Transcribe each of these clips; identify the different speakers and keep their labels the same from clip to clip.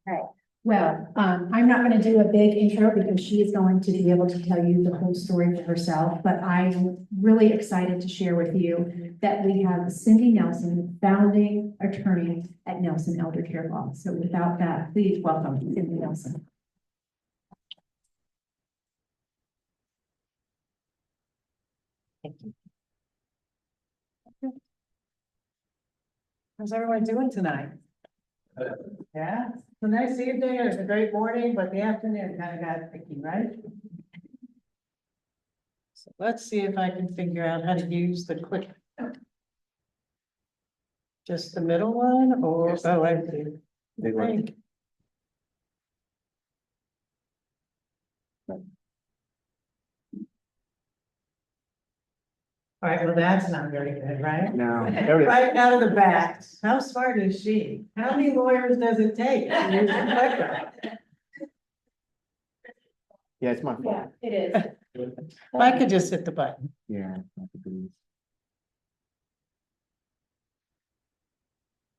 Speaker 1: Okay. Well, I'm not going to do a big intro because she is going to be able to tell you the whole story for herself, but I'm really excited to share with you that we have Cindy Nelson, founding attorney at Nelson Elder Care Law. So without that, please welcome Cindy Nelson.
Speaker 2: Thank you. How's everyone doing tonight? Yeah, it's a nice evening. It was a great morning, but the afternoon kind of got tricky, right? So let's see if I can figure out how to use the click. Just the middle one, or oh, I see.
Speaker 3: Big one.
Speaker 2: All right, well, that's not very good, right?
Speaker 3: No, there it is.
Speaker 2: Right out of the bat. How smart is she? How many lawyers does it take to use the clicker?
Speaker 3: Yeah, it's my
Speaker 1: Yeah,
Speaker 3: fault.
Speaker 1: it is.
Speaker 2: If I could just hit the button.
Speaker 3: Yeah. I think it is.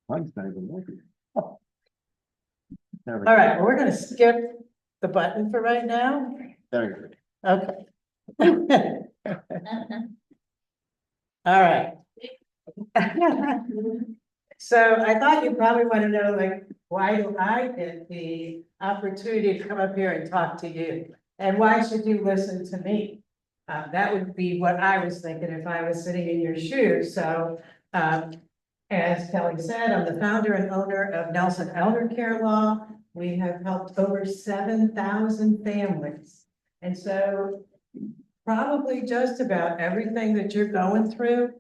Speaker 3: Mine's not even working. Oh. There we
Speaker 2: All
Speaker 3: go.
Speaker 2: right, well, we're gonna skip the button for right now.
Speaker 3: There we
Speaker 2: Okay. All right. So I thought you probably want to know, like, why do I get the opportunity to come up here and talk to you? And why should you listen to me? That would be what I was thinking if I was sitting in your shoes. So, as Kelly said, I'm the founder and owner of Nelson Elder Care Law. We have helped over 7,000 families. And so probably just about everything that you're going through,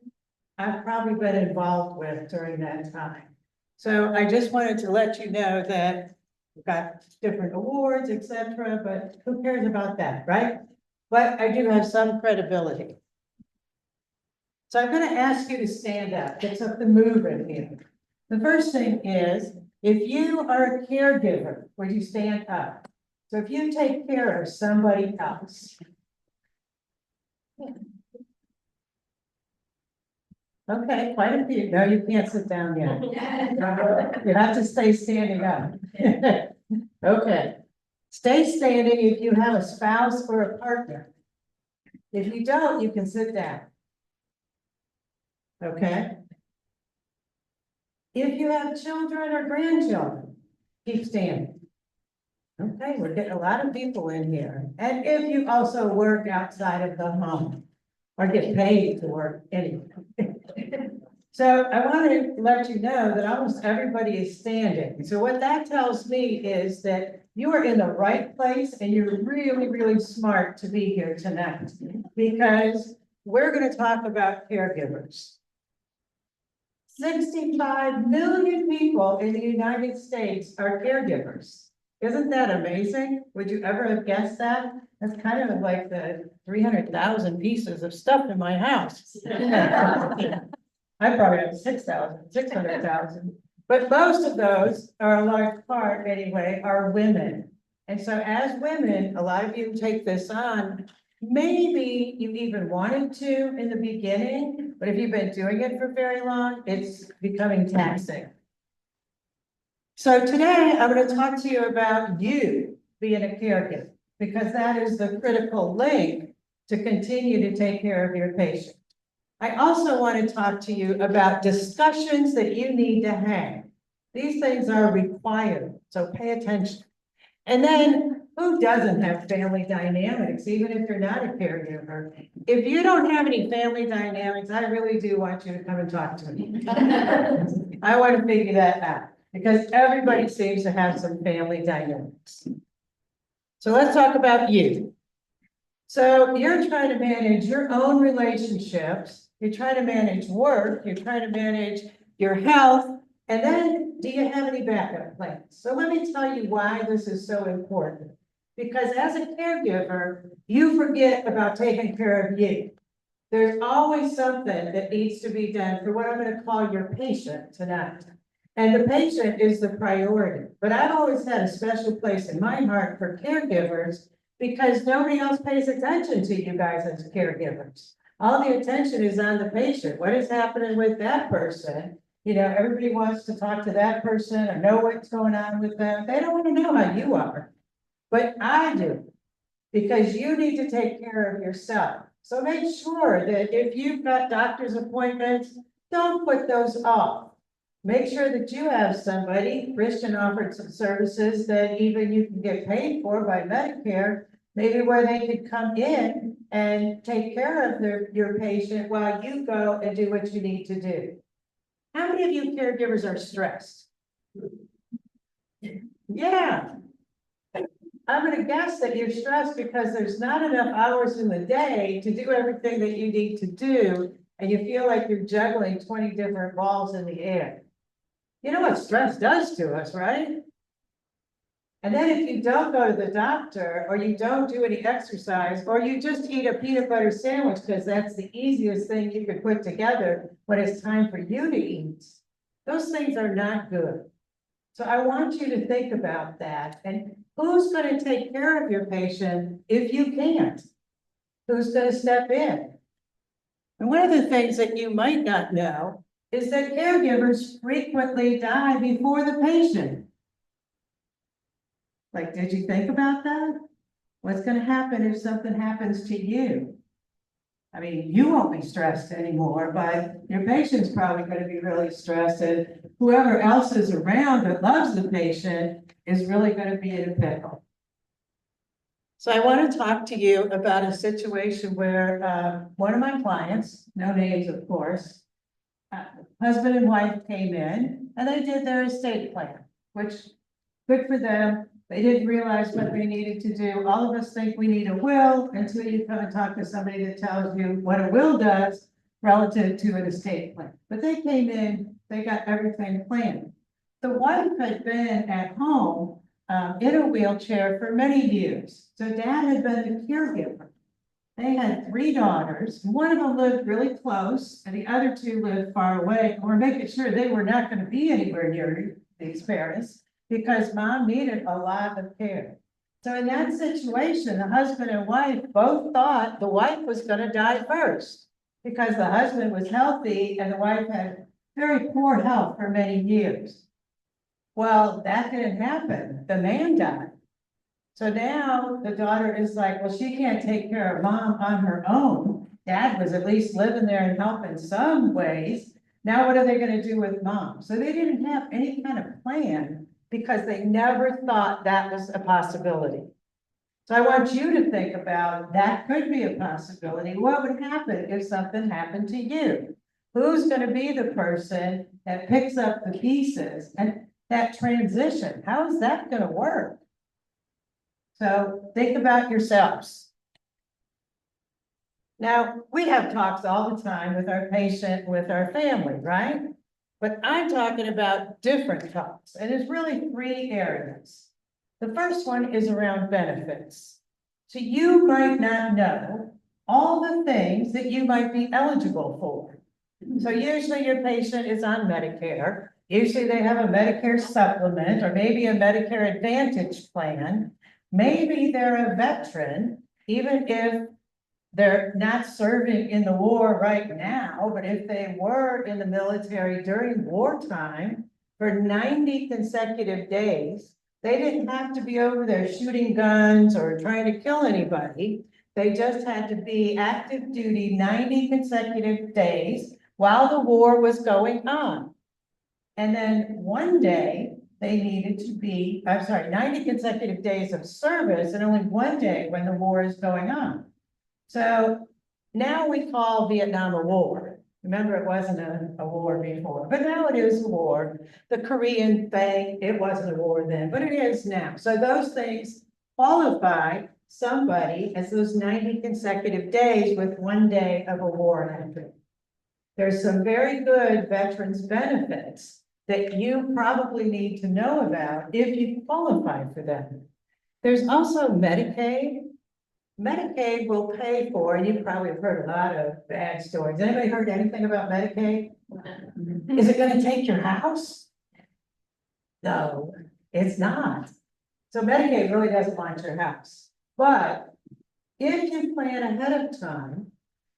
Speaker 2: I've probably been involved with during that time. So I just wanted to let you know that we've got different awards, etc., but who cares about that, right? But I do have some credibility. So I'm going to ask you to stand up, get something moving here. The first thing is, if you are a caregiver, would you stand up? So if you take care of somebody else. Okay, quite a few. No, you can't sit down yet. You have to stay standing up. Okay. Stay standing if you have a spouse or a partner. If you don't, you can sit down. Okay. If you have children or grandchildren, keep standing. Okay, we're getting a lot of people in here. And if you also work outside of the home or get paid to work anyway. So I want to let you know that almost everybody is standing. So what that tells me is that you are in the right place and you're really, really smart to be here tonight because we're going to talk about caregivers. 65 million people in the United States are caregivers. Isn't that amazing? Would you ever have guessed that? That's kind of like the 300,000 pieces of stuff in my house. I probably have 600,000. But most of those are a large part anyway, are women. And so as women, a lot of you take this on. Maybe you even wanted to in the beginning, but if you've been doing it for very long, it's becoming taxing. So today I'm going to talk to you about you being a caregiver, because that is the critical link to continue to take care of your patient. I also want to talk to you about discussions that you need to have. These things are required, so pay attention. And then who doesn't have family dynamics, even if you're not a caregiver? If you don't have any family dynamics, I really do want you to come and talk to me. I want to figure that out because everybody seems to have some family dynamics. So let's talk about you. So you're trying to manage your own relationships. You're trying to manage work. You're trying to manage your health. And then, do you have any backup plans? So let me tell you why this is so important. Because as a caregiver, you forget about taking care of you. There's always something that needs to be done for what I'm going to call your patient tonight. And the patient is the priority. But I've always had a special place in my heart for caregivers because nobody else pays attention to you guys as caregivers. All the attention is on the patient. What is happening with that person? You know, everybody wants to talk to that person or know what's going on with them. They don't want to know how you are. But I do, because you need to take care of yourself. So make sure that if you've got doctor's appointments, don't put those off. Make sure that you have somebody. Christian offered some services that even you can get paid for by Medicare, maybe where they could come in and take care of your patient while you go and do what you need to do. How many of you caregivers are stressed? Yeah. I'm gonna guess that you're stressed because there's not enough hours in the day to do everything that you need to do, and you feel like you're juggling 20 different balls in the air. You know what stress does to us, right? And then if you don't go to the doctor, or you don't do any exercise, or you just eat a peanut butter sandwich because that's the easiest thing you could put together when it's time for you to eat, those things are not good. So I want you to think about that. And who's going to take care of your patient if you can't? Who's going to step in? And one of the things that you might not know is that caregivers frequently die before the patient. Like, did you think about that? What's going to happen if something happens to you? I mean, you won't be stressed anymore, but your patient's probably going to be really stressed, and whoever else is around that loves the patient is really going to be in a pickle. So I want to talk to you about a situation where one of my clients, no names of course, husband and wife came in and they did their estate plan, which good for them. They didn't realize what they needed to do. All of us think we need a will until you come and talk to somebody that tells you what a will does relative to an estate plan. But they came in, they got everything planned. The wife had been at home in a wheelchair for many years. So dad had been the caregiver. They had 3 daughters. One of them lived really close and the other 2 lived far away. And we're making sure they were not going to be anywhere near these parents, because mom needed a lot of care. So in that situation, the husband and wife both thought the wife was going to die first, because the husband was healthy and the wife had very poor health for many years. Well, that didn't happen. The man died. So now the daughter is like, well, she can't take care of mom on her own. Dad was at least living there and helping some ways. Now what are they going to do with mom? So they didn't have any kind of plan, because they never thought that was a possibility. So I want you to think about that could be a possibility. What would happen if something happened to you? Who's going to be the person that picks up the pieces and that transition? How is that going to work? So think about yourselves. Now, we have talks all the time with our patient, with our family, right? But I'm talking about different talks, and it's really 3 areas. The first one is around benefits. So you might not know all the things that you might be eligible for. So usually your patient is on Medicare. Usually they have a Medicare supplement or maybe a Medicare Advantage plan. Maybe they're a veteran, even if they're not serving in the war right now, but if they were in the military during wartime for 90 consecutive days, they didn't have to be over there shooting guns or trying to kill anybody. They just had to be active duty 90 consecutive days while the war was going on. And then one day they needed to be, 90 consecutive days of service and only one day when the war is going on. So now we call Vietnam a war. Remember, it wasn't a war before, but now it is a war. The Korean thing, it wasn't a war then, but it is now. So those things qualify somebody as those 90 consecutive days with one day of a war entry. There's some very good veterans benefits that you probably need to know about if you qualify for them. There's also Medicaid. Medicaid will pay for, and you probably have heard a lot of bad stories. Anybody heard anything about Medicaid? Is it going to take your house? No, it's not. So Medicaid really doesn't want your house. But if you plan ahead of time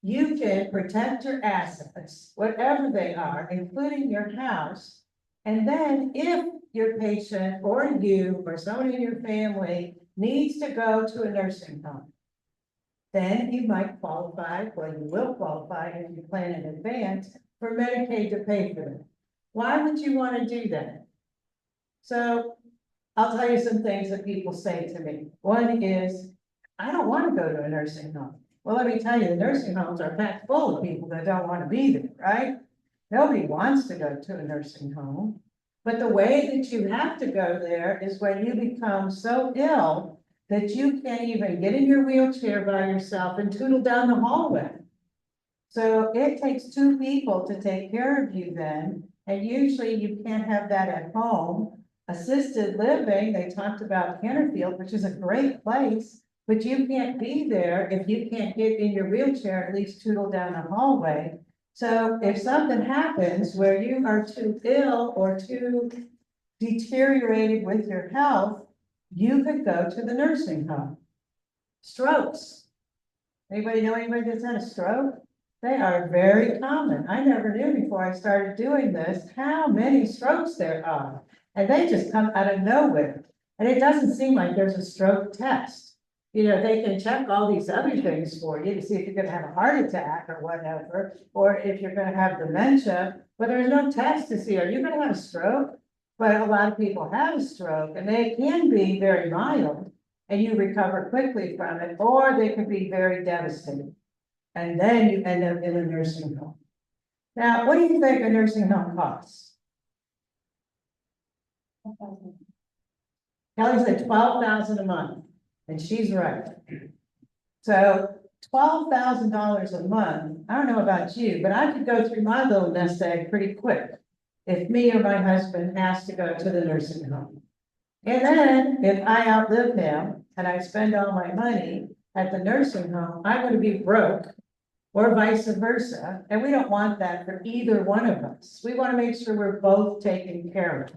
Speaker 2: you can protect your assets, whatever they are, including your house. And then if your patient or you or someone in your family needs to go to a nursing home, then you might qualify, well, you will qualify if you plan in advance for Medicaid to pay for them. Why would you want to do that? So I'll tell you some things that people say to me. One is, I don't want to go to a nursing home. Well, let me tell you, the nursing homes are packed full of people that don't want to be there, right? Nobody wants to go to a nursing home. But the way that you have to go there is when you become so ill that you can't even get in your wheelchair by yourself and tootle down the hallway. So it takes two people to take care of you then, and usually you can't have that at home. Assisted living, they talked about Canterfield, which is a great place, but you can't be there if you can't get in your wheelchair, at least tootle down the hallway. So if something happens where you are too ill or too deteriorated with your health, you could go to the nursing home. Strokes. Anybody know anybody that's had a stroke? They are very common. I never knew before I started doing this how many strokes there are. And they just come out of nowhere. And it doesn't seem like there's a stroke test. You know, they can check all these other things for you to see if you're gonna have a heart attack or whatever, or if you're gonna have dementia, but there's no test to see, are you gonna have a stroke? But a lot of people have a stroke and they can be very mild and you recover quickly from it, or they can be very devastating. And then you end up in a nursing home. Now, what do you think a nursing home costs? Kelly said 12,000 a month, and she's right. So $12,000 a month, I don't know about you, but I could go through my little nest egg pretty quick if me or my husband has to go to the nursing home. And then if I outlive him and I spend all my money at the nursing home, I'm going to be broke, or vice versa. And we don't want that for either one of us. We want to make sure we're both taken care of.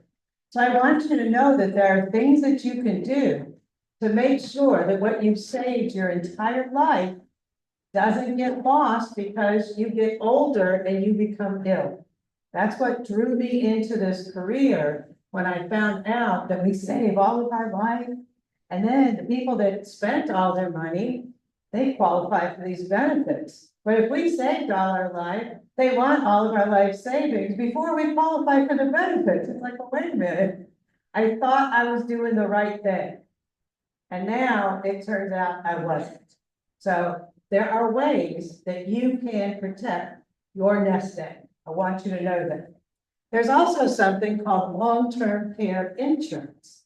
Speaker 2: So I want you to know that there are things that you can do to make sure that what you've saved your entire life doesn't get lost because you get older and you become ill. That's what drew me into this career when I found out that we save all of our life. And then the people that spent all their money, they qualify for these benefits. But if we saved all our life, they want all of our life savings before we qualify for the benefits. It's like, well, wait a minute. I thought I was doing the right thing. And now it turns out I wasn't. So there are ways that you can protect your nest egg. I want you to know that. There's also something called long-term care insurance.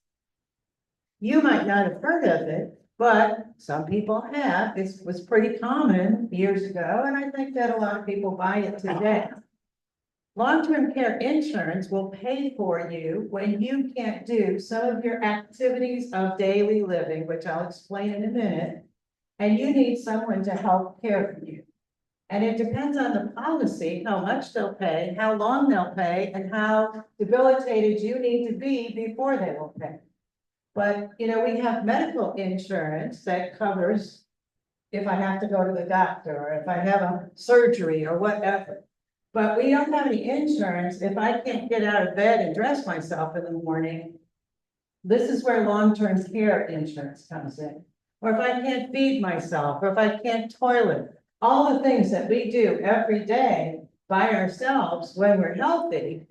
Speaker 2: You might not have heard of it, but some people have. It was pretty common years ago, and I think that a lot of people buy it today. Long-term care insurance will pay for you when you can't do some of your activities of daily living, which I'll explain in a minute, and you need someone to help care for you. And it depends on the policy, how much they'll pay, how long they'll pay, and how debilitated you need to be before they will pay. But, you know, we have medical insurance that covers if I have to go to the doctor or if I have a surgery or whatever. But we don't have any insurance if I can't get out of bed and dress myself in the morning. This is where long-term care insurance comes in. Or if I can't feed myself, or if I can't toilet, all the things that we do every day by ourselves when we're healthy,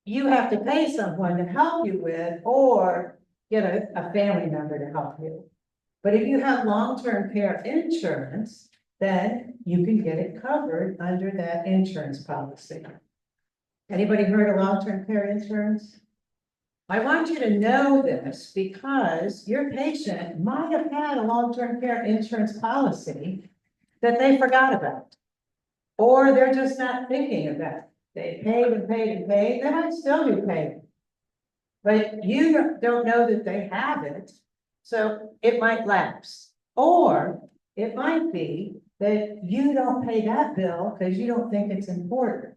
Speaker 2: you have to pay someone to help you with, or get a family member to help you. But if you have long-term care insurance, then you can get it covered under that insurance policy. Anybody heard of long-term care insurance? I want you to know this because your patient might have had a long-term care insurance policy that they forgot about, or they're just not thinking about it. They paid and paid and paid, they might still be paying. But you don't know that they have it, so it might lapse. Or it might be that you don't pay that bill because you don't think it's important.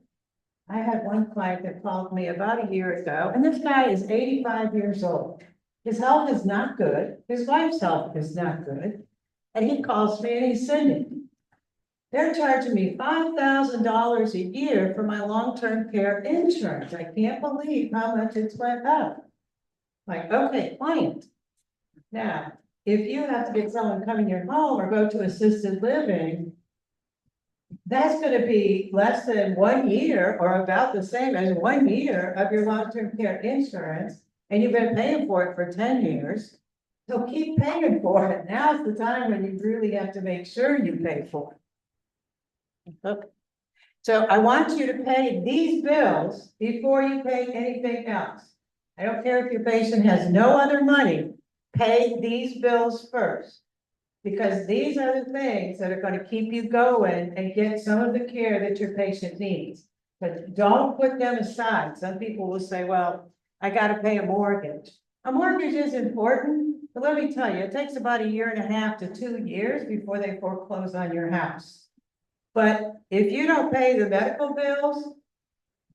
Speaker 2: I had one client that called me about a year ago, and this guy is 85 years old. His health is not good. His wife's health is not good. And he calls me and he's sending. they're charging me $5,000 a year for my long-term care insurance. I can't believe how much it's went up. Like, okay, client. Now, if you have to get someone come in your home or go to assisted living, that's gonna be less than 1 year or about the same as 1 year of your long-term care insurance. And you've been paying for it for 10 years. So keep paying for it. Now's the time when you really have to make sure you pay for it. Okay. So I want you to pay these bills before you pay anything else. I don't care if your patient has no other money, pay these bills first. Because these are the things that are gonna keep you going and get some of the care that your patient needs. But don't put them aside. Some people will say, well, I gotta pay a mortgage. A mortgage is important, but let me tell you, it takes about 1.5 to 2 years before they foreclose on your house. But if you don't pay the medical bills,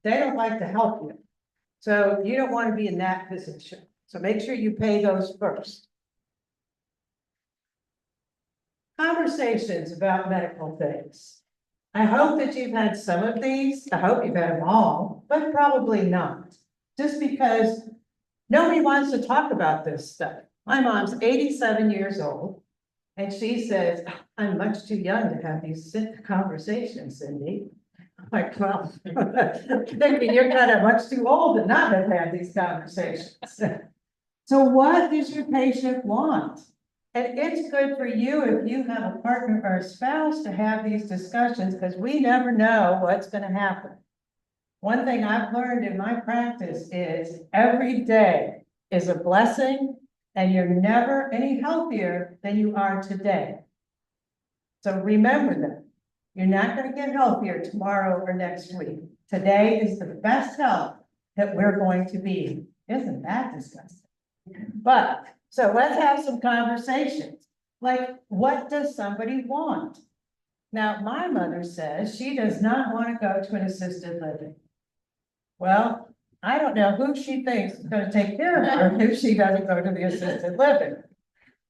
Speaker 2: they don't like to help you. So you don't want to be in that position. So make sure you pay those first. Conversations about medical things. I hope that you've had some of these. I hope you've had them all, but probably not. Just because nobody wants to talk about this stuff. My mom's 87 years old, and she says, I'm much too young to have these conversations, Cindy. I'm like, well, thinking you're kind of much too old to not have had these conversations. So what does your patient want? And it's good for you if you have a partner or a spouse to have these discussions, because we never know what's going to happen. One thing I've learned in my practice is every day is a blessing, and you're never any healthier than you are today. So remember that. You're not going to get healthier tomorrow or next week. Today is the best health that we're going to be. Isn't that disgusting? But, so let's have some conversations. Like, what does somebody want? Now, my mother says she does not want to go to an assisted living. Well, I don't know who she thinks is going to take care of her if she doesn't go to the assisted living.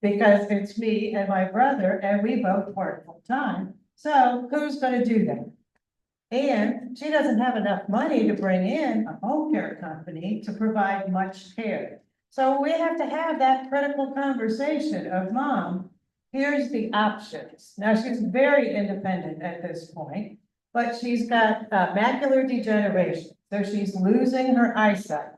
Speaker 2: Because it's me and my brother, and we both work full time. So who's going to do that? And she doesn't have enough money to bring in a home care company to provide much care. So we have to have that critical conversation of, Mom, here's the options. Now, she's very independent at this point, but she's got macular degeneration. So she's losing her eyesight.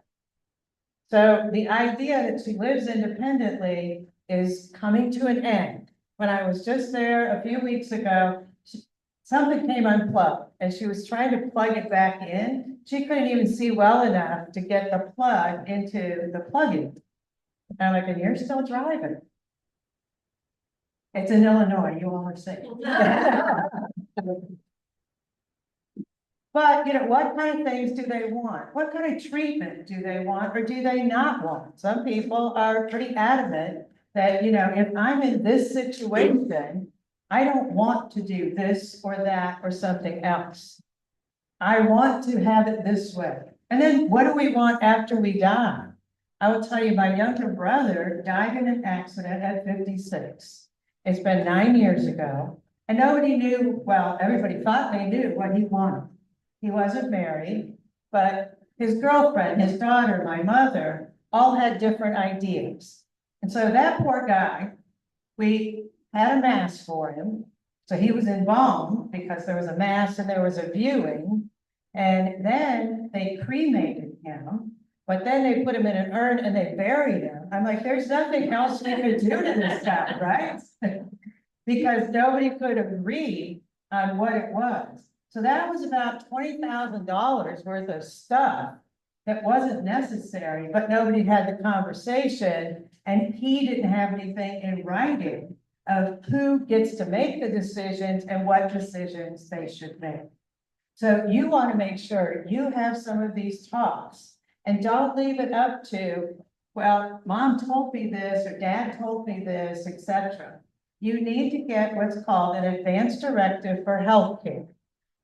Speaker 2: So the idea that she lives independently is coming to an end. When I was just there a few weeks ago, something came unplugged and she was trying to plug it back in. She couldn't even see well enough to get the plug into the plug-in. And I'm like, and you're still driving. It's in Illinois, you all are sick. But, you know, what kind of things do they want? What kind of treatment do they want, or do they not want? Some people are pretty adamant that, you know, if I'm in this situation, I don't want to do this or that or something else. I want to have it this way. And then what do we want after we die? I will tell you, my younger brother died in an accident at 56. It's been 9 years ago, and nobody knew, well, everybody thought they knew what he wanted. He wasn't married, but his girlfriend, his daughter, my mother, all had different ideas. And so that poor guy, we had a mass for him. So he was embalmed because there was a mass and there was a viewing. And then they cremated him, but then they put him in an urn and they buried him. I'm like, there's nothing else we could do to this guy, right? Because nobody could agree on what it was. So that was about $20,000 worth of stuff that wasn't necessary, but nobody had the conversation, and he didn't have anything in writing of who gets to make the decisions and what decisions they should make. So you want to make sure you have some of these talks, and don't leave it up to, well, Mom told me this or Dad told me this, etc. You need to get what's called an advance directive for healthcare,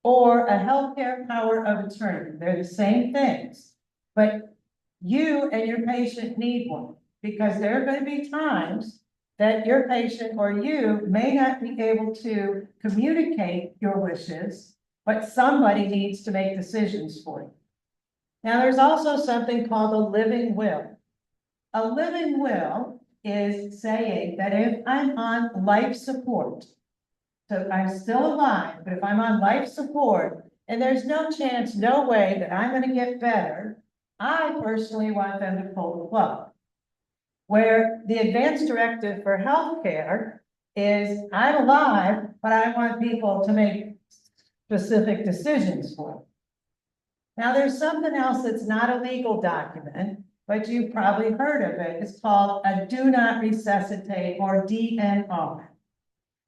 Speaker 2: or a healthcare power of attorney. They're the same things, but you and your patient need one, because there are going to be times that your patient or you may not be able to communicate your wishes, but somebody needs to make decisions for you. Now, there's also something called a living will. A living will is saying that if I'm on life support, so I'm still alive, but if I'm on life support and there's no chance, no way that I'm going to get better, I personally want them to pull the plug. Where the advance directive for healthcare is I'm alive, but I want people to make specific decisions for me. Now, there's something else that's not a legal document, but you've probably heard of it. It's called a do not resuscitate, or DNR.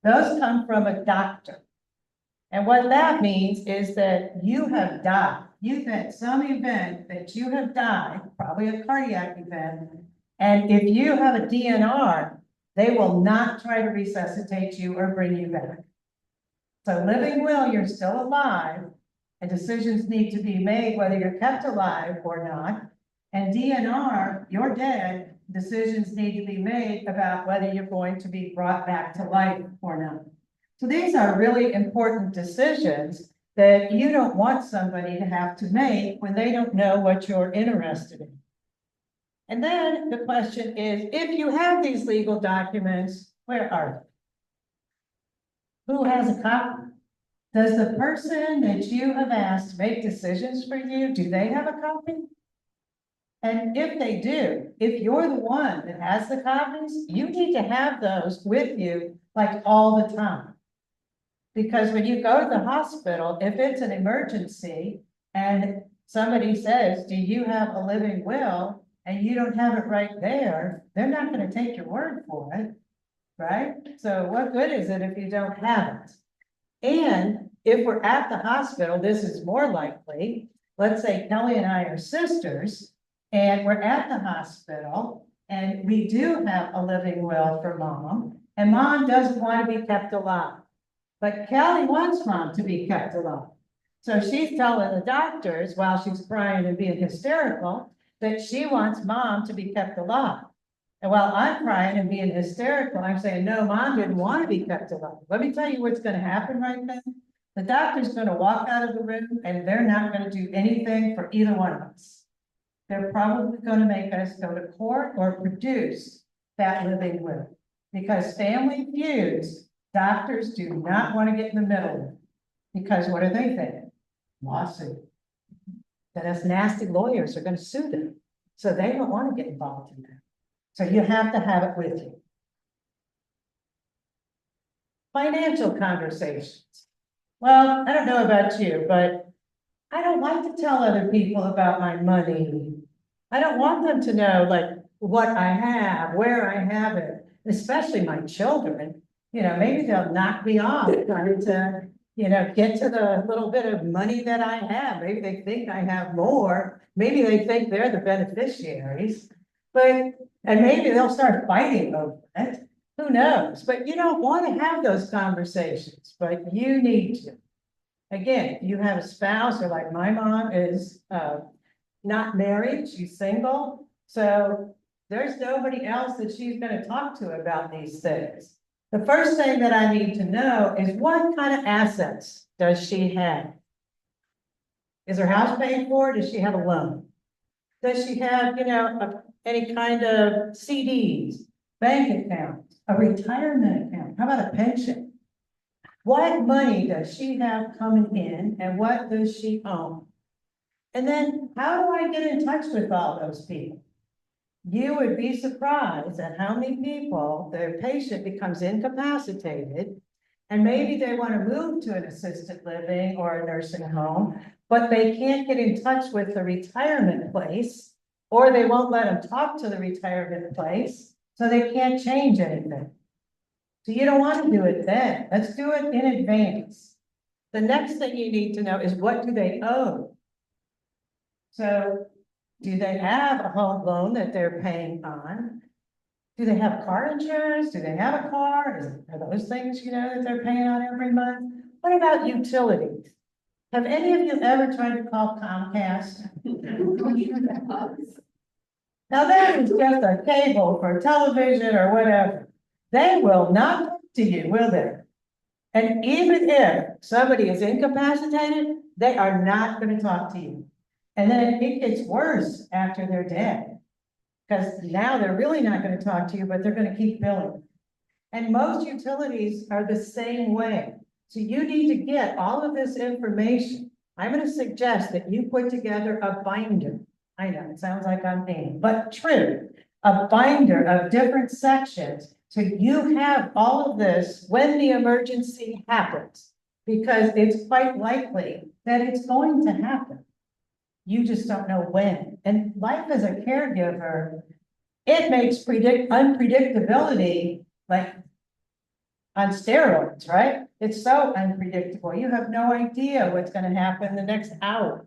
Speaker 2: Those come from a doctor. And what that means is that you have died. You've had some event that you have died, probably a cardiac event. And if you have a DNR, they will not try to resuscitate you or bring you back. So living will, you're still alive, and decisions need to be made whether you're kept alive or not. And DNR, you're dead, decisions need to be made about whether you're going to be brought back to life or not. So these are really important decisions that you don't want somebody to have to make when they don't know what you're interested in. And then the question is, if you have these legal documents, where are they? Who has a copy? Does the person that you have asked make decisions for you, do they have a copy? And if they do, if you're the one that has the copies, you need to have those with you like all the time. Because when you go to the hospital, if it's an emergency and somebody says, do you have a living will? And you don't have it right there, they're not going to take your word for it, right? So what good is it if you don't have it? And if we're at the hospital, this is more likely. Let's say Kelly and I are sisters, and we're at the hospital, and we do have a living will for mom, and mom doesn't want to be kept alive. But Kelly wants mom to be kept alive. So she's telling the doctors while she's crying and being hysterical that she wants mom to be kept alive. And while I'm crying and being hysterical, I'm saying, no, mom didn't want to be kept alive. Let me tell you what's going to happen right then. The doctor's going to walk out of the room and they're not going to do anything for either one of us. They're probably going to make us go to court or produce that living will. Because family feuds, doctors do not want to get in the middle of it. Because what are they thinking? Lawsuit. That us nasty lawyers are going to sue them. So they don't want to get involved in that. So you have to have it with you. Financial conversations. Well, I don't know about you, but I don't like to tell other people about my money. I don't want them to know like what I have, where I have it, especially my children. You know, maybe they'll knock me off trying to, you know, get to the little bit of money that I have. Maybe they think I have more. Maybe they think they're the beneficiaries, and maybe they'll start fighting over it. Who knows? But you don't want to have those conversations, but you need to. Again, you have a spouse, or like my mom is not married, she's single. So there's nobody else that she's going to talk to about these things. The first thing that I need to know is what kind of assets does she have? Is her house paid for? Does she have a loan? Does she have, you know, any kind of CDs, bank account, a retirement account? How about a pension? What money does she have coming in and what does she own? And then how do I get in touch with all those people? You would be surprised at how many people, their patient becomes incapacitated and maybe they want to move to an assisted living or a nursing home, but they can't get in touch with the retirement place, or they won't let them talk to the retirement place, so they can't change anything. So you don't want to do it then. Let's do it in advance. The next thing you need to know is what do they owe? So do they have a home loan that they're paying on? Do they have car insurance? Do they have a car? Are those things, you know, that they're paying on every month? What about utilities? Have any of you ever tried to call Comcast? Now that is just a cable for television or whatever. They will not talk to you, will they? And even if somebody is incapacitated, they are not going to talk to you. And then it gets worse after they're dead. Because now they're really not going to talk to you, but they're going to keep billing. And most utilities are the same way. So you need to get all of this information. I'm going to suggest that you put together a binder. I know it sounds like I'm paying, but true. A binder of different sections. So you have all of this when the emergency happens, because it's quite likely that it's going to happen. You just don't know when. And life as a caregiver, it makes unpredictability like on steroids, right? It's so unpredictable. You have no idea what's going to happen the next hour.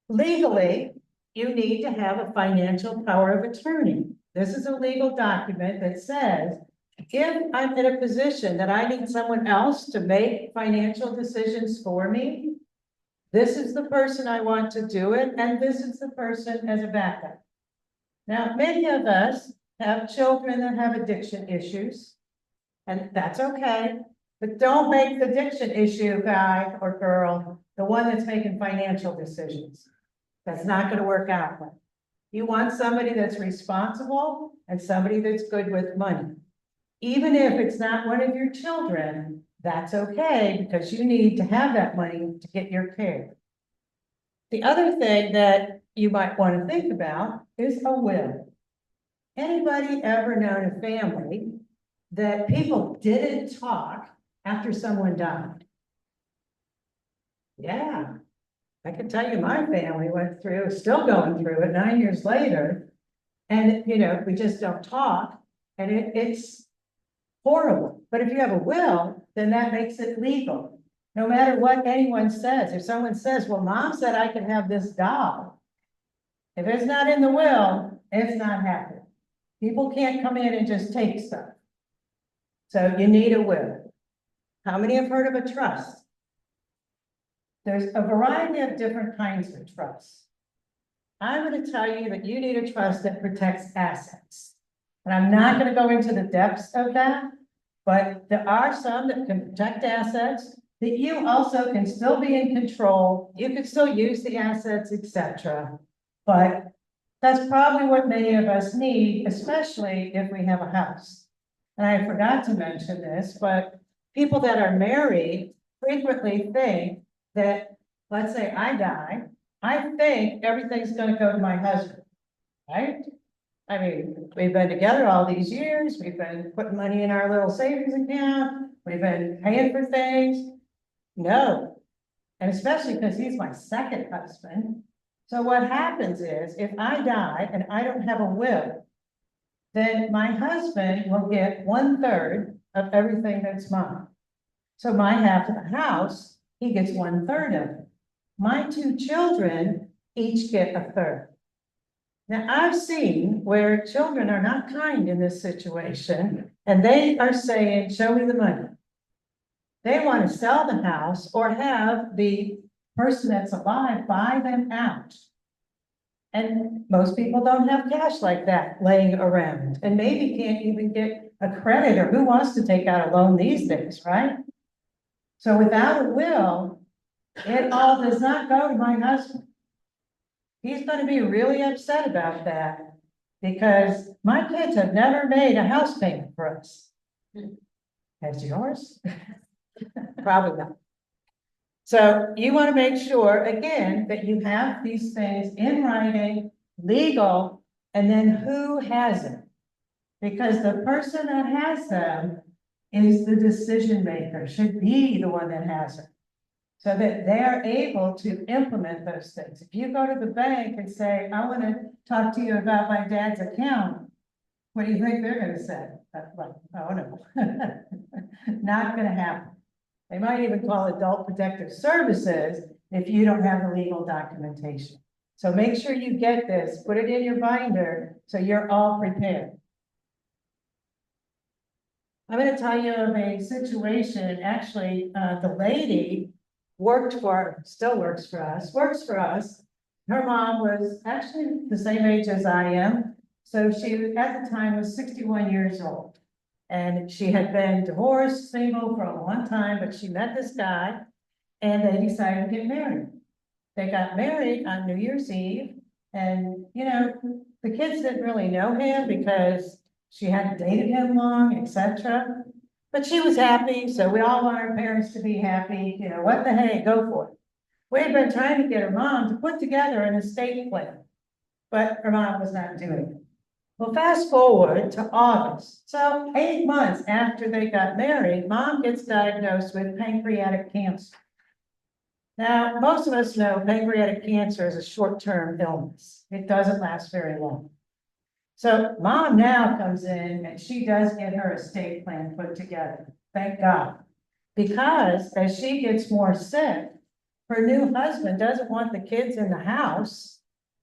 Speaker 2: Legally, you need to have a financial power of attorney. This is a legal document that says, if I'm in a position that I need someone else to make financial decisions for me, this is the person I want to do it, and this is the person as a backup. Now, many of us have children that have addiction issues, and that's okay, but don't make the addiction issue guy or girl the one that's making financial decisions. That's not going to work out well. You want somebody that's responsible and somebody that's good with money. Even if it's not one of your children, that's okay, because you need to have that money to get your care. The other thing that you might want to think about is a will. Anybody ever known a family that people didn't talk after someone died? Yeah, I can tell you my family went through, still going through it 9 years later. And, you know, we just don't talk, and it's horrible. But if you have a will, then that makes it legal. No matter what anyone says, if someone says, well, mom said I can have this doll. If it's not in the will, it's not happening. People can't come in and just take stuff. So you need a will. How many have heard of a trust? There's a variety of different kinds of trusts. I'm going to tell you that you need a trust that protects assets. And I'm not going to go into the depths of that, but there are some that can protect assets, that you also can still be in control. You can still use the assets, etc. But that's probably what many of us need, especially if we have a house. And I forgot to mention this, but people that are married frequently think that, let's say I die, I think everything's going to go to my husband, right? I mean, we've been together all these years. We've been putting money in our little savings account. We've been paying for things. No. And especially because he's my second husband. So what happens is, if I die and I don't have a will, then my husband will get 1/3 of everything that's mine. So my half of the house, he gets 1/3 of it. My 2 children each get 1/3. Now, I've seen where children are not kind in this situation, and they are saying, show me the money. They want to sell the house or have the person that's alive buy them out. And most people don't have cash like that laying around, and maybe can't even get a credit, or who wants to take out a loan these days, right? So without a will, it all does not go to my husband. He's going to be really upset about that, because my kids have never made a house payment for us. Has yours? Probably not. So you want to make sure, again, that you have these things in writing, legal, and then who has it? Because the person that has them is the decision maker, should be the one that has it, so that they're able to implement those things. If you go to the bank and say, I want to talk to you about my dad's account, what do you think they're going to say? Like, oh no, not going to happen. They might even call Adult Protective Services if you don't have the legal documentation. So make sure you get this, put it in your binder so you're all prepared. I'm going to tell you of a situation. Actually, the lady still works for us. Her mom was actually the same age as I am. So she, at the time, was 61 years old. And she had been divorced, single for a long time, but she met this guy and they decided to get married. They got married on New Year's Eve and, you know, the kids didn't really know him because she hadn't dated him long, etc. But she was happy, so we all want our parents to be happy, you know, what the hey, go for it. We had been trying to get her mom to put together an estate plan, but her mom was not doing it. Well, fast forward to August. So 8 months after they got married, mom gets diagnosed with pancreatic cancer. Now, most of us know pancreatic cancer is a short-term illness. It doesn't last very long. So mom now comes in and she does get her estate plan put together. Thank God. Because as she gets more sick, her new husband doesn't want the kids in the house.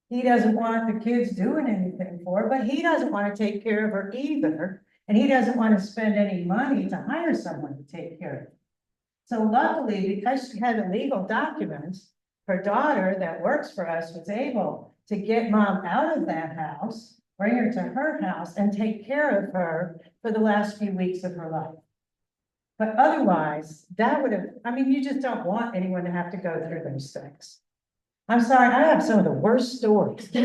Speaker 2: He doesn't want the kids doing anything for her, but he doesn't want to take care of her either. And he doesn't want to spend any money to hire someone to take care of her. So luckily, because she had the legal documents, her daughter that works for us was able to get mom out of that house, bring her to her house and take care of her for the last few weeks of her life. But otherwise, that would have, I mean, you just don't want anyone to have to go through those things. I'm sorry, I have some of the worst stories. Who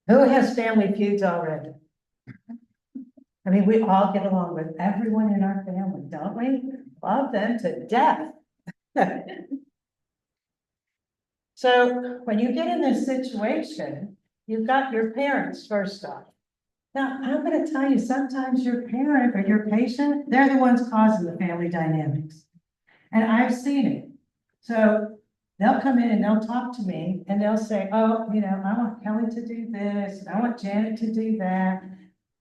Speaker 2: has family feuds already? I mean, we all get along with everyone in our family, don't we? Love them to death. So when you get in this situation, you've got your parents first off. Now, I'm going to tell you, sometimes your parent or your patient, they're the ones causing the family dynamics. And I've seen it. So they'll come in and they'll talk to me and they'll say, oh, you know, I want Kelly to do this, and I want Janet to do that.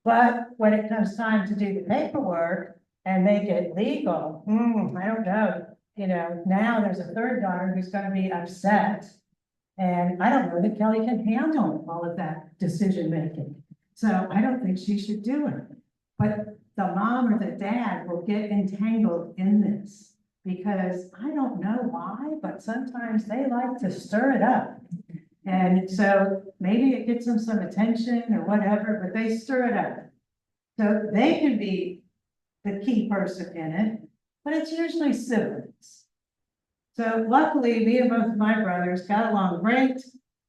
Speaker 2: But when it comes time to do the paperwork and make it legal, I don't know. You know, now there's a third daughter who's going to be upset. And I don't know that Kelly can handle all of that decision making. So I don't think she should do it. But the mom or the dad will get entangled in this because I don't know why, but sometimes they like to stir it up. And so maybe it gets them some attention or whatever, but they stir it up. So they can be the key person in it, but it's usually siblings. So luckily, me and both of my brothers got along great,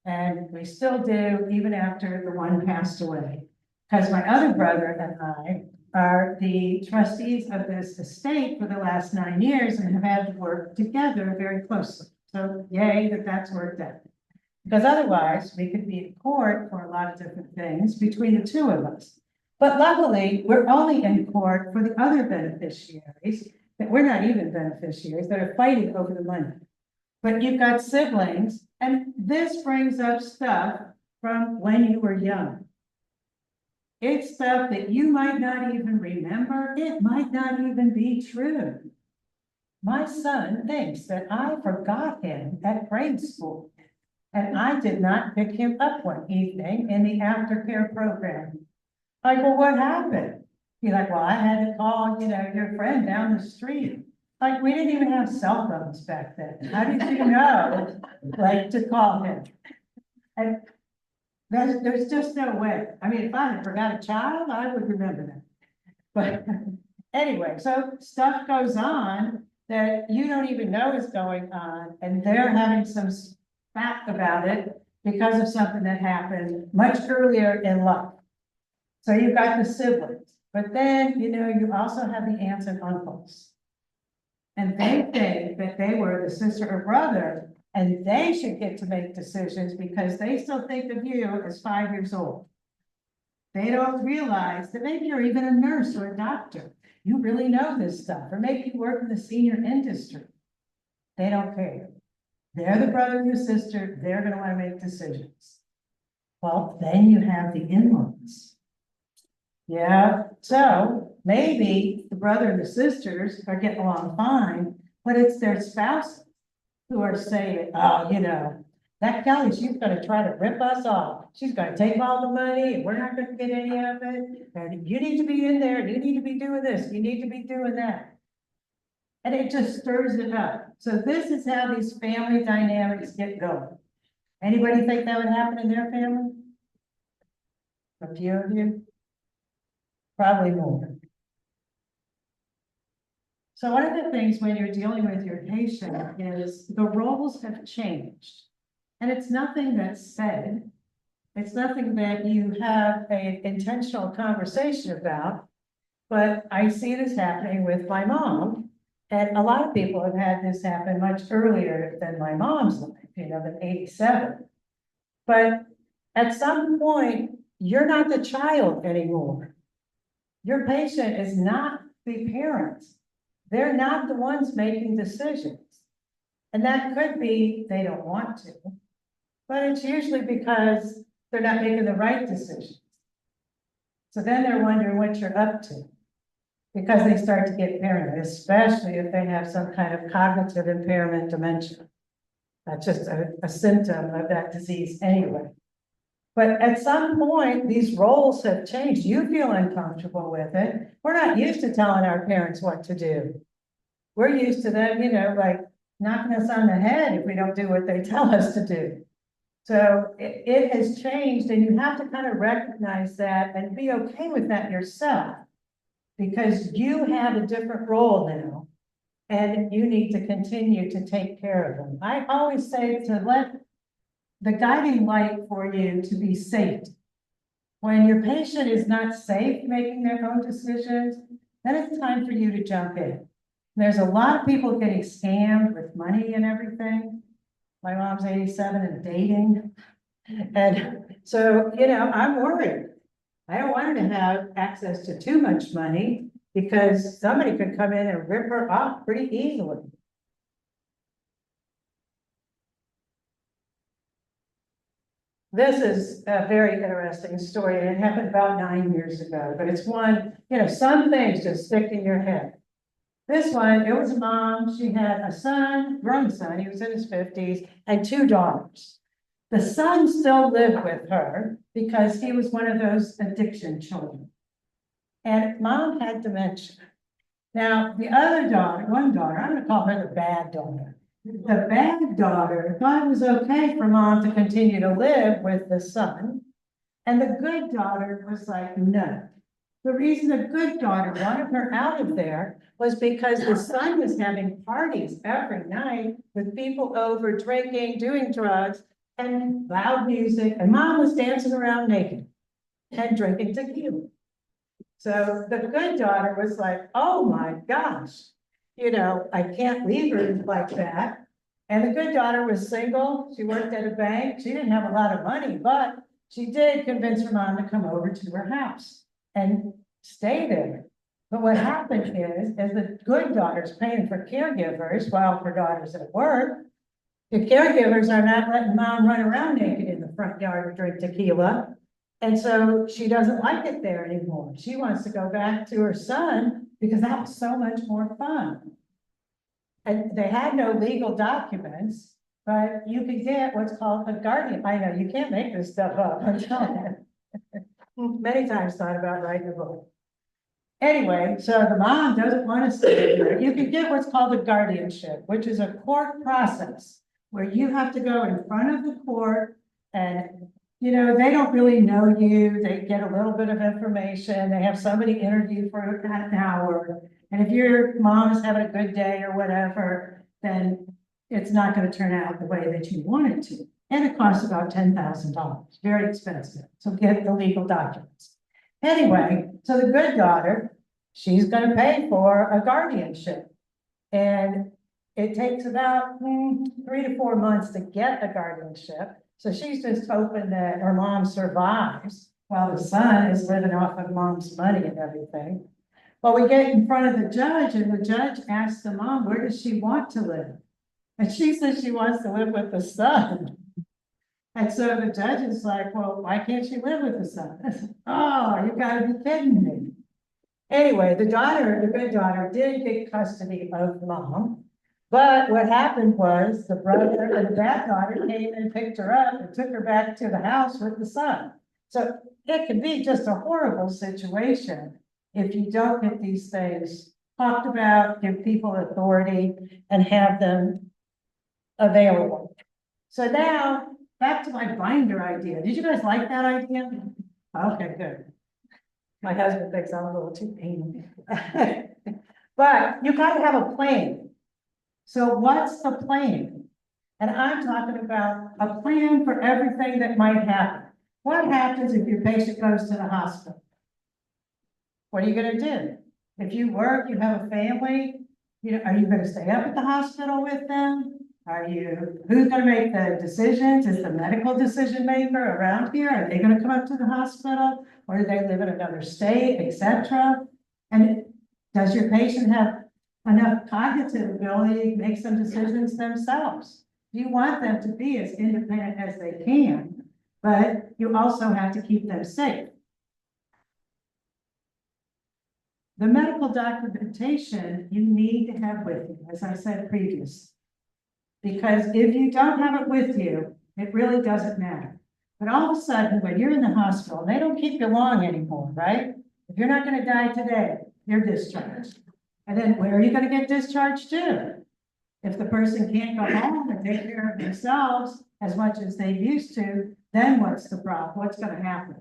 Speaker 2: and we still do even after the one passed away. Because my other brother and I are the trustees of this estate for the last 9 years and have had to work together very closely. So yay that that's worked out. Because otherwise, we could be in court for a lot of different things between the two of us. But luckily, we're only in court for the other beneficiaries, that we're not even beneficiaries, that are fighting over the money. But you've got siblings, and this brings up stuff from when you were young. It's stuff that you might not even remember. It might not even be true. My son thinks that I forgot him at grade school. And I did not pick him up one evening in the aftercare program. Like, well, what happened? He's like, well, I had to call, you know, your friend down the street. Like, we didn't even have cell phones back then. How did you know, like, to call him? And there's just no way. I mean, if I had forgot a child, I would remember that. But anyway, so stuff goes on that you don't even know is going on, and they're having some fact about it because of something that happened much earlier in life. So you've got the siblings, but then, you know, you also have the aunts and uncles. And they think that they were the sister or brother, and they should get to make decisions because they still think of you as 5 years old. They don't realize that maybe you're even a nurse or a doctor. You really know this stuff, or maybe you work in the senior industry. They don't care. They're the brother and the sister. They're going to want to make decisions. Well, then you have the in-laws. Yeah, so maybe the brother and the sisters are getting along fine, but it's their spouses who are saying, oh, you know, that Kelly, she's going to try to rip us off. She's going to take all the money and we're not going to get any of it. And you need to be in there. You need to be doing this. You need to be doing that. And it just stirs it up. So this is how these family dynamics get going. Anybody think that would happen in their family? A few of you? Probably more. So one of the things when you're dealing with your patient is the roles have changed. And it's nothing that's said. It's nothing that you have an intentional conversation about. But I see this happening with my mom. And a lot of people have had this happen much earlier than my mom's life, than 87. But at some point, you're not the child anymore. Your patient is not the parent. They're not the ones making decisions. And that could be they don't want to, but it's usually because they're not making the right decisions. So then they're wondering what you're up to, because they start to get paranoid, especially if they have some kind of cognitive impairment, dementia. That's just a symptom of that disease anyway. But at some point, these roles have changed. You feel uncomfortable with it. We're not used to telling our parents what to do. We're used to them, like knocking us on the head if we don't do what they tell us to do. So it has changed, and you have to kind of recognize that and be okay with that yourself, because you have a different role now, and you need to continue to take care of them. I always say to let the guiding light for you to be safety. When your patient is not safe making their own decisions, then it's time for you to jump in. There's a lot of people getting scammed with money and everything. My mom's 87 and dating. And so, I'm worried. I don't want her to have access to too much money, because somebody could come in and rip her off pretty easily. This is a very interesting story, and it happened about 9 years ago, but it's one, some things just stick in your head. This one, it was a mom. She had a son, grown son, he was in his 50s, and 2 daughters. The son still lived with her because he was one of those addiction children. And mom had dementia. Now, the other daughter, one daughter, I'm going to call her the bad daughter. The bad daughter thought it was okay for mom to continue to live with the son. And the good daughter was like, no. The reason the good daughter wanted her out of there was because the son was having parties every night with people over drinking, doing drugs, and loud music. And mom was dancing around naked and drinking tequila. So the good daughter was like, oh my gosh, I can't leave her like that. And the good daughter was single. She worked at a bank. She didn't have a lot of money, but she did convince her mom to come over to her house and stay there. But what happened is the good daughter's paying for caregivers while her daughter's at work. The caregivers are not letting mom run around naked in the front yard or drink tequila. And so she doesn't like it there anymore. She wants to go back to her son because that was so much more fun. And they had no legal documents, but you could get what's called a guardian. I know, you can't make this stuff up, I'm telling you. Many times thought about writing a book. Anyway, so the mom doesn't want to stay there. You can get what's called a guardianship, which is a court process where you have to go in front of the court and they don't really know you. They get a little bit of information. They have somebody interview for an hour. And if your mom is having a good day or whatever, then it's not going to turn out the way that you want it to. And it costs about $10,000, very expensive. So get the legal documents. Anyway, so the good daughter, she's going to pay for a guardianship. And it takes about 3 to 4 months to get a guardianship. So she's just hoping that her mom survives while the son is living off of mom's money and everything. Well, we get in front of the judge, and the judge asks the mom, where does she want to live? And she says she wants to live with the son. And so the judge is like, well, why can't she live with the son? Oh, you gotta be kidding me. Anyway, the good daughter did get custody of mom. But what happened was the brother and the bad daughter came and picked her up and took her back to the house with the son. So it can be just a horrible situation if you don't get these things talked about, give people authority, and have them available. So now, back to my binder idea. Did you guys like that idea? Okay, good. My husband thinks I'm a little too anal. But you gotta have a plan. So what's the plan? And I'm talking about a plan for everything that might happen. What happens if your patient goes to the hospital? What are you gonna do? If you work, you have a family, you know, are you gonna stay up at the hospital with them? Who's gonna make the decisions? Is the medical decision maker around here? Are they gonna come up to the hospital? Or do they live in another state, etc.? And does your patient have enough cognitive ability to make some decisions themselves? You want them to be as independent as they can, but you also have to keep them safe. The medical documentation you need to have with you, as I said previously. Because if you don't have it with you, it really doesn't matter. But all of a sudden, when you're in the hospital, they don't keep you long anymore, right? If you're not gonna die today, you're discharged. And then where are you gonna get discharged to? If the person can't go home and take care of themselves as much as they used to, then what's the problem? What's gonna happen?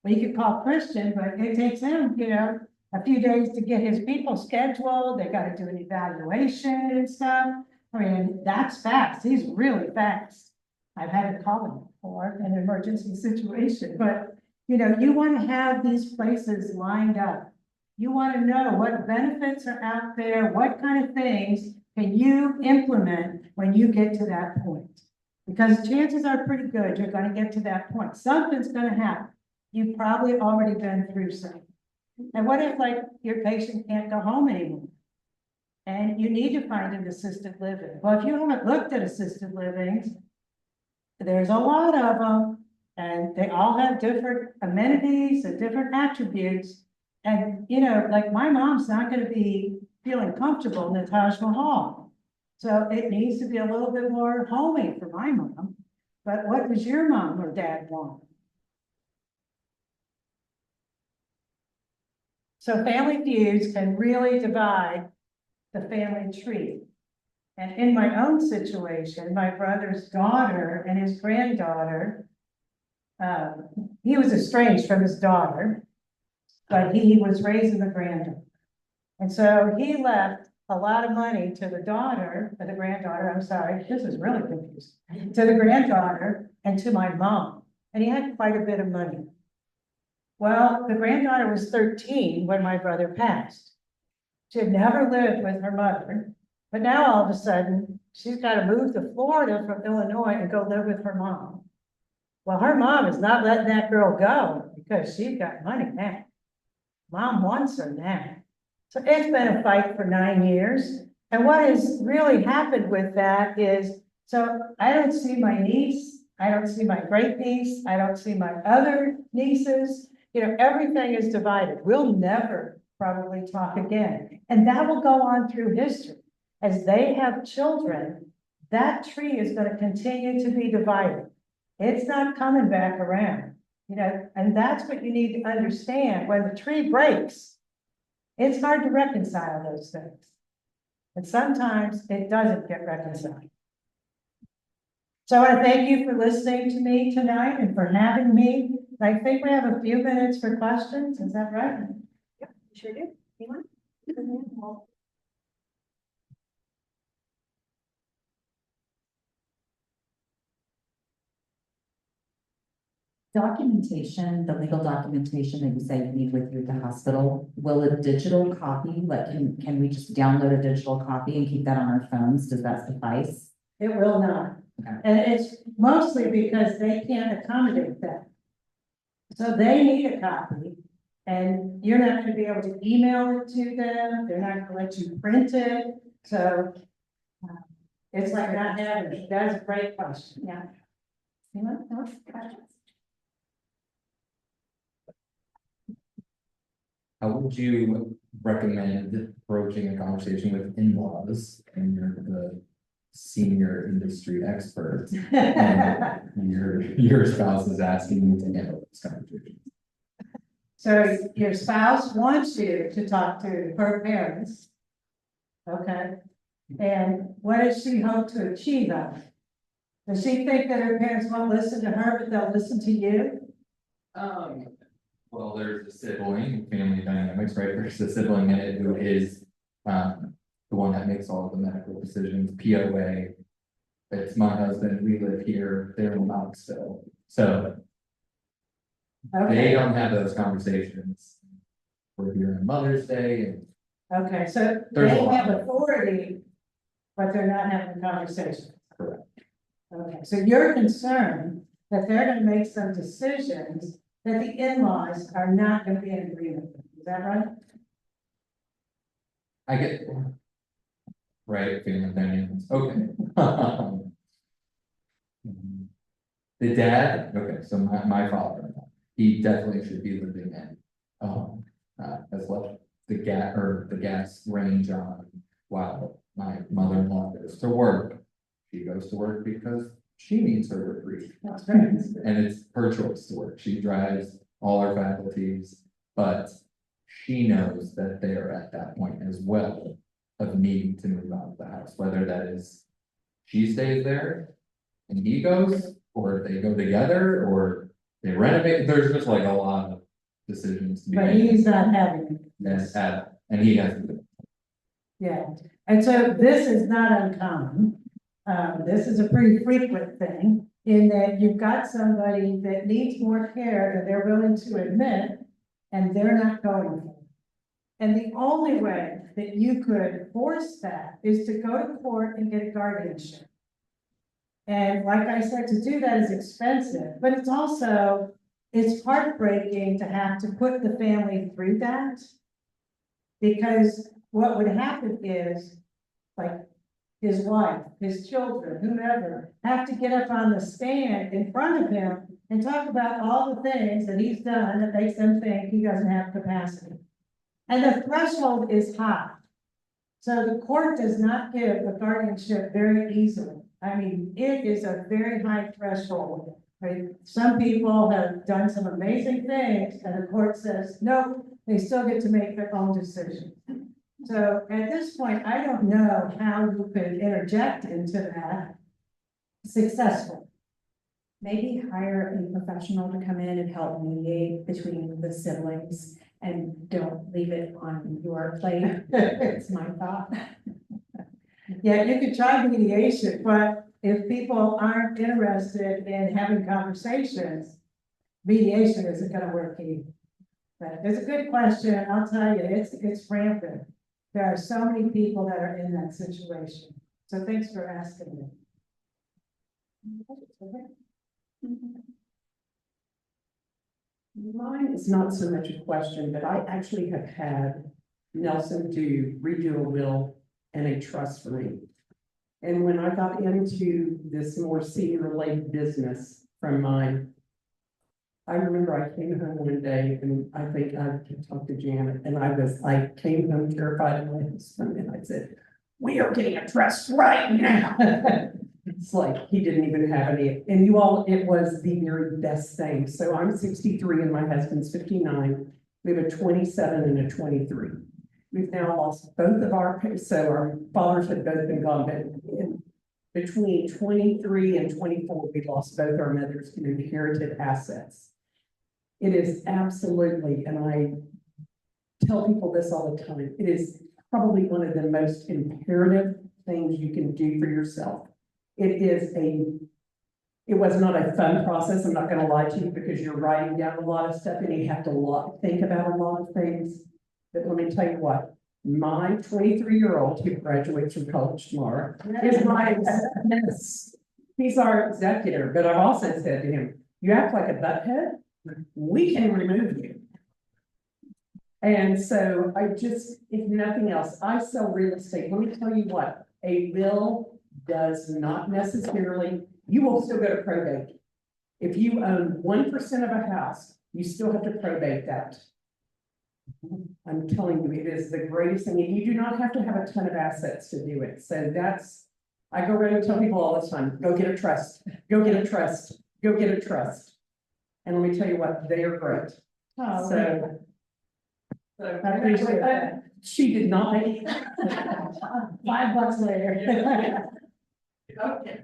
Speaker 2: Well, you could call Christian, but it takes him, you know, a few days to get his people scheduled. They gotta do an evaluation and stuff. I mean, that's fast. He's really fast. I've had to call him for an emergency situation, but you know, you want to have these places lined up. You want to know what benefits are out there, what kind of things can you implement when you get to that point? Because chances are pretty good you're going to get to that point. Something's going to happen. You've probably already been through something. And what if like your patient can't go home anymore? And you need to find an assisted living. Well, if you haven't looked at assisted livings, there's a lot of them, and they all have different amenities and different attributes. And, you know, like my mom's not gonna be feeling comfortable in the Taj Mahal. So it needs to be a little bit more homey for my mom. But what does your mom or dad want? So family feuds can really divide the family tree. And in my own situation, my brother's daughter and his granddaughter, he was estranged from his daughter, but he was raising the granddaughter. And so he left a lot of money to the daughter, or the granddaughter, I'm sorry, this is really confusing, to the granddaughter and to my mom. And he had quite a bit of money. Well, the granddaughter was 13 when my brother passed. She had never lived with her mother, but now all of a sudden, she's got to move to Florida from Illinois and go live with her mom. Well, her mom is not letting that girl go because she's got money now. Mom wants her now. So it's been a fight for 9 years. And what has really happened with that is, so I don't see my niece, I don't see my great niece, I don't see my other nieces. You know, everything is divided. We'll never probably talk again. And that will go on through history. As they have children, that tree is going to continue to be divided. It's not coming back around, you know, and that's what you need to understand. When the tree breaks, it's hard to reconcile those things. And sometimes it doesn't get reconciled. So I want to thank you for listening to me tonight and for having me. I think we have a few minutes for questions. Is that right?
Speaker 4: Yeah, sure do. Anyone?
Speaker 5: Documentation, the legal documentation that you say you need with you at the hospital, will a digital copy, like, can we just download a digital copy and keep that on our phones? Does that suffice?
Speaker 2: It will not.
Speaker 5: Okay.
Speaker 2: And it's mostly because they can't accommodate that. So they need a copy, and you're not gonna be able to email it to them. They're not gonna let you print it. So it's like not having it. That's a great question.
Speaker 1: Yeah. Anyone else? Questions?
Speaker 6: How would you recommend approaching a conversation with in-laws and you're the senior industry expert and your spouse is asking you to handle this conversation?
Speaker 2: So your spouse wants you to talk to her parents. Okay. And what does she hope to achieve out of it? Does she think that her parents won't listen to her, but they'll listen to you?
Speaker 6: Well, there's a sibling, family dynamics, right? There's a sibling in it who is, the one that makes all of the medical decisions, POA. It's my husband, we live here, they're in Knoxville, so they
Speaker 2: Okay,
Speaker 6: don't have those conversations. We're here on Mother's Day, and
Speaker 2: okay, so
Speaker 6: There's a
Speaker 2: they
Speaker 6: lot.
Speaker 2: have authority, but they're not having conversations.
Speaker 6: Correct.
Speaker 2: Okay, so you're concerned that they're gonna make some decisions that the in-laws are not gonna be in agreement with, is that right?
Speaker 6: I get. Right, family dynamics, okay. The dad, okay, so my father, he definitely should be living in, has left the gas range on while my mother-in-law goes to work. She goes to work because she needs her reprieve.
Speaker 2: That's right.
Speaker 6: And it's her choice to work. She drives all her faculties, but she knows that they are at that point as well of needing to move out of the house, whether that is she stays there and he goes, or they go together, or they renovate. There's just like a lot of decisions to be
Speaker 2: But
Speaker 6: made.
Speaker 2: he's not having it.
Speaker 6: And he has.
Speaker 2: Yeah, and so this is not uncommon. This is a pretty frequent thing in that you've got somebody that needs more care than they're willing to admit, and they're not going for it. And the only way that you could force that is to go to court and get a guardianship. And like I said, to do that is expensive, but it's heartbreaking to have to put the family through that. Because what would happen is, like, his wife, his children, whomever, have to get up on the stand in front of him and talk about all the things that he's done that makes them think he doesn't have capacity. And the threshold is high. So the court does not give a guardianship very easily. I mean, it is a very high threshold. Right? Some people have done some amazing things and the court says, no, they still get to make their own decision. So at this point, I don't know how you could interject into that successfully.
Speaker 1: Maybe hire a professional to come in and help mediate between the siblings and don't leave it on your plate. It's my thought.
Speaker 2: Yeah, you could try mediation, but if people aren't interested in having conversations, mediation isn't gonna work either. But it's a good question, I'll tell you, it's rampant. There are so many people that are in that situation, so thanks for asking me.
Speaker 3: Mine is not so much a question, but I actually have had Nelson redo a will and a trust for me. And when I got into this more senior related business from mine, I remember I came home one day and I think I talked to Janet and I came home terrified of my husband and I said, we are getting a trust right now. It's like he didn't even have any, and you all, it was the very best thing. So I'm 63 and my husband's 59. We have a 27 and a 23. We've now lost both of so our fathers had both been gone, but in between 23 and 24, we lost both our mothers in inherited assets. It is absolutely, and I tell people this all the time, it is probably one of the most imperative things you can do for yourself. It was not a fun process, I'm not gonna lie to you, because you're writing down a lot of stuff and you have to think about a lot of things. But let me tell you what, my 23-year-old who graduates from college tomorrow is my executive. He's our executor, but I've also said to him, you act like a butthead, we can remove you. And so if nothing else, I sell real estate. Let me tell you what, a will does not necessarily, you will still go to probate. If you own 1% of a house, you still have to probate that. I'm telling you, it is the greatest thing, and you do not have to have a ton of assets to do it. So I go around and tell people all the time, go get a trust, go get a trust, go get a trust. And let me tell you what, they are great.
Speaker 2: Oh,
Speaker 3: So
Speaker 2: I appreciate that.
Speaker 3: she did not.
Speaker 2: $5 later.
Speaker 3: Okay.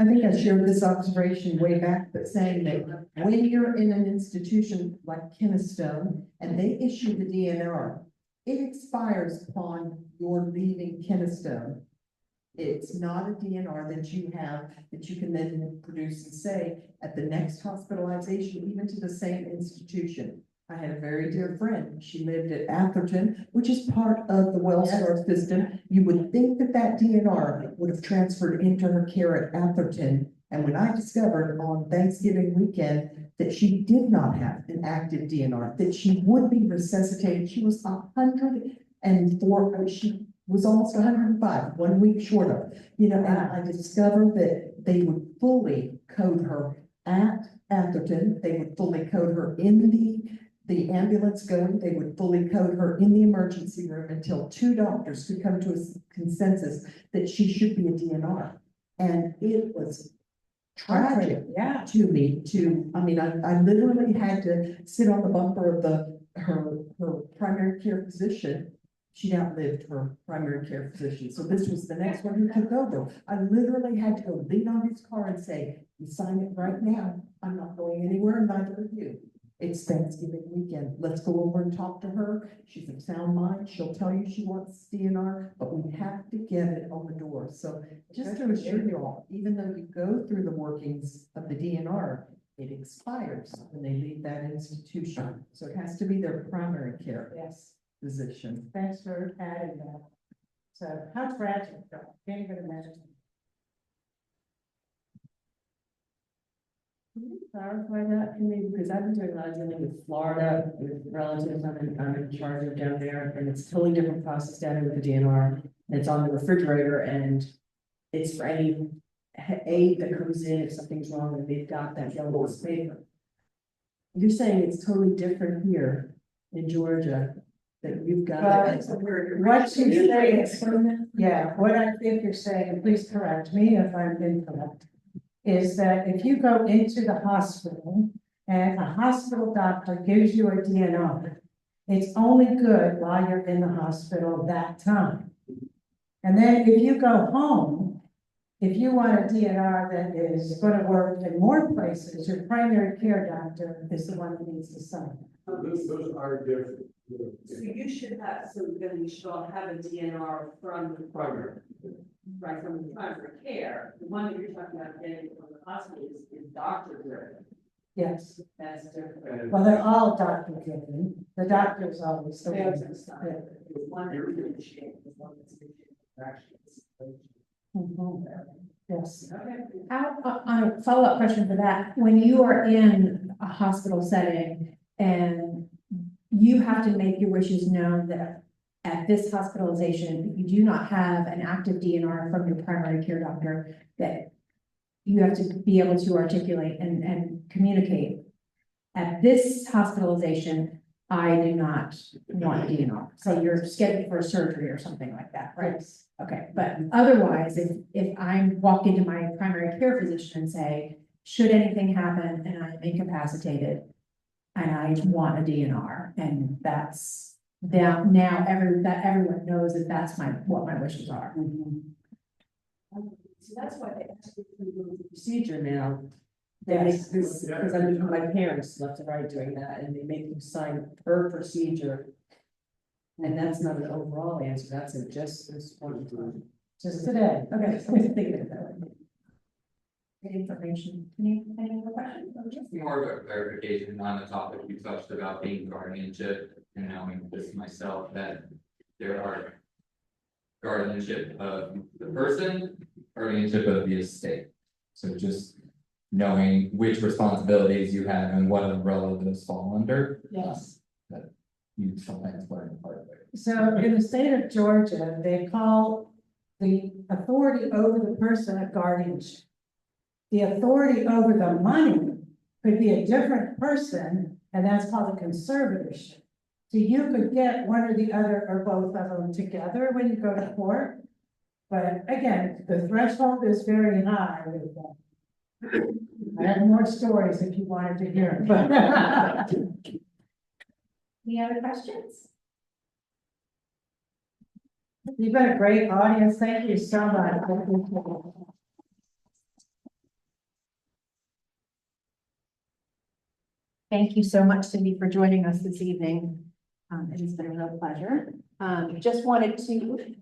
Speaker 3: I think I shared this observation way back, but saying that when you're in an institution like Kennestone and they issue the DNR, it expires upon your leaving Kennestone. It's not a DNR that you have, that you can then produce and say at the next hospitalization, even to the same institution. I had a very dear friend. She lived at Atherton, which is part of the Wellstar system. You would think that that DNR would have transferred into her care at Atherton. And when I discovered on Thanksgiving weekend that she did not have an active DNR, that she would be resuscitated, she was 104, she was almost 105, 1 week short of, and I discovered that they would fully code her at Atherton. They would fully code her in the ambulance going, they would fully code her in the emergency room until 2 doctors could come to a consensus that she should be a DNR. And it was tragic to me I literally had to sit on the bumper of her primary care physician. She outlived her primary care physician. So this was the next one who took over. I literally had to go lean on his car and say, you sign it right now. I'm not going anywhere, and neither are you. It's Thanksgiving weekend. Let's go over and talk to her. She's of sound mind. She'll tell you she wants DNR, but we have to get it on the door. So just to assure you all, even though you go through the workings of the DNR, it expires when they leave that institution. So it has to be their primary care physician.
Speaker 2: Thanks for adding that. So how tragic, though. Can't even imagine.
Speaker 4: Can you clarify that for me? Because I've been doing a lot of dealing with Florida, with relatives I'm in charge of down there, and it's a totally different process down there with the DNR. And it's on the refrigerator, and it's for any aid that comes in if something's wrong, and they've got that yellow piece of paper. You're saying it's totally different here in Georgia, that you've got.
Speaker 2: What you say is, what I think you're saying, and please correct me if I'm incorrect, is that if you go into the hospital and a hospital doctor gives you a DNR, it's only good while you're in the hospital that time. And then if you go home, if you want a DNR that is going to work in more places, your primary care doctor is the one that needs to sign.
Speaker 7: Those are different.
Speaker 4: So you should have, so then you should all have a DNR from the
Speaker 7: Primary.
Speaker 4: right, from the primary care. The one that you're talking about getting from the hospital is doctor driven.
Speaker 2: Yes,
Speaker 4: That's different.
Speaker 2: well, they're all doctor driven. The doctor's always the
Speaker 4: They
Speaker 2: one.
Speaker 4: always decide. There's one that really initiates, there's one that's initiating.
Speaker 2: Mhm. Yes.
Speaker 4: Okay.
Speaker 1: How, on a follow-up question for that, when you are in a hospital setting and you have to make your wishes known that at this hospitalization, you do not have an active DNR from your primary care doctor, that you have to be able to articulate and communicate. At this hospitalization, I do not want a DNR. So you're scheduled for a surgery or something like that, right?
Speaker 2: Yes.
Speaker 1: Okay, but otherwise, if I walk into my primary care physician and say, should anything happen and I'm incapacitated and I want a DNR, and that's now everyone knows that that's what my wishes are.
Speaker 4: So that's why they actually do the procedure now. They
Speaker 2: Yes.
Speaker 4: make this, because I knew my parents left and right doing that, and they make them sign per procedure. And that's not an overall answer, that's a just this one time.
Speaker 2: Just today.
Speaker 1: Okay, so I'm thinking of that. Any information, any other questions?
Speaker 6: Just more of a clarification on the topic you touched about being guardianship, and knowing this myself, that there are guardianship of the person, guardianship of the estate. So just knowing which responsibilities you have and what umbrella those fall under.
Speaker 2: Yes.
Speaker 6: That you sometimes learn part of it.
Speaker 2: So in the state of Georgia, they call the authority over the person a guardianship. The authority over the money could be a different person, and that's called a conservatorship. So you could get one or the other or both of them together when you go to court. But again, the threshold is very high with that. I have more stories if you wanted to hear, but.
Speaker 1: Any other questions?
Speaker 2: You've been a great audience. Thank you so much.
Speaker 1: Thank you so much, Cindy, for joining us this evening. It has been a real pleasure. Just wanted to